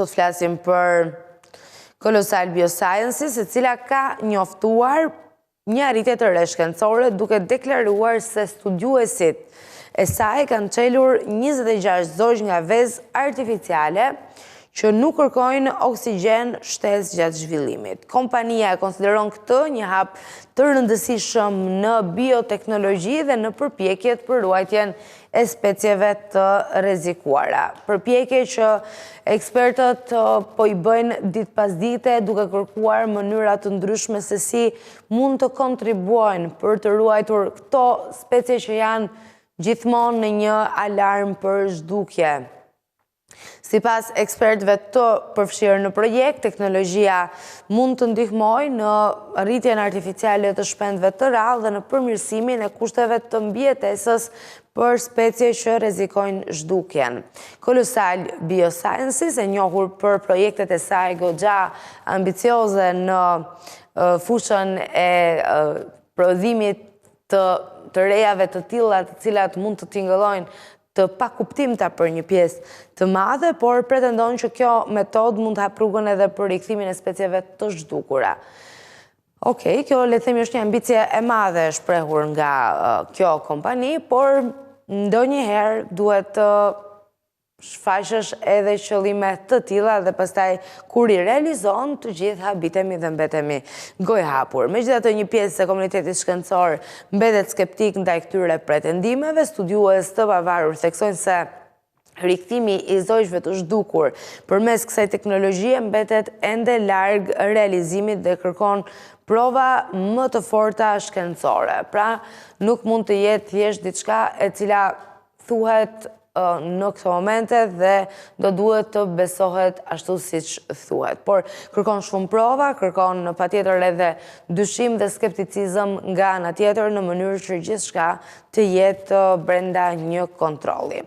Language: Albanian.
sot flasim për Colossal Biosciences, e cila ka njoftuar një arritje të re shkencore duke deklaruar se studiuesit e saj kanë çelur 26 zogj nga vezë artificiale që nuk kërkojnë oksigjen shtesë gjatë zhvillimit. Kompania e konsideron këtë një hap të rëndësishëm në bioteknologji dhe në përpjekjet për ruajtjen e specieve të rrezikuara. Përpjekje që ekspertët po i bëjnë ditë pas dite duke kërkuar mënyra të ndryshme se si mund të kontribuojnë për të ruajtur këto specie që janë gjithmonë në një alarm për zhdukje. Sipas ekspertëve të përfshirë në projekt, teknologjia mund të ndihmojë në rritjen artificiale të shpendëve të rrallë dhe në përmirësimin e kushteve të mbijetesës për specie që rrezikojnë zhdukjen. Colossal Biosciences, e njohur për projektet e saj goxha ambicioze në fushën e prodhimit të rejave të tilla, të cilat mund të tingëllojnë të pakuptimta për një pjesë të madhe, por pretendon që kjo metodë mund të hap rrugën edhe për rikthimin e specieve të zhdukura. Okej, kjo le të themi është një ambicie e madhe e shprehur nga kjo kompani, por ndonjëherë duhet të shfaqësh edhe qëllime të tilla dhe pastaj kur i realizon të gjithë habitemi dhe mbetemi gojë hapur. Megjithatë, një pjesë e komunitetit shkencor mbetet skeptik ndaj këtyre pretendimeve. Studiues të pavarur theksojnë se rikthimi i zogjve të zhdukur përmes kësaj teknologjie mbetet ende larg realizimit dhe kërkon prova më të forta shkencore. Pra, nuk mund të jetë thjesht diçka e cila thuhet në këto momente dhe do duhet të besohet ashtu siç thuhet. Por kërkon shumë prova, kërkon patjetër edhe dyshim dhe skepticizëm nga ana tjetër në mënyrë që gjithçka të jetë brenda një kontrolli.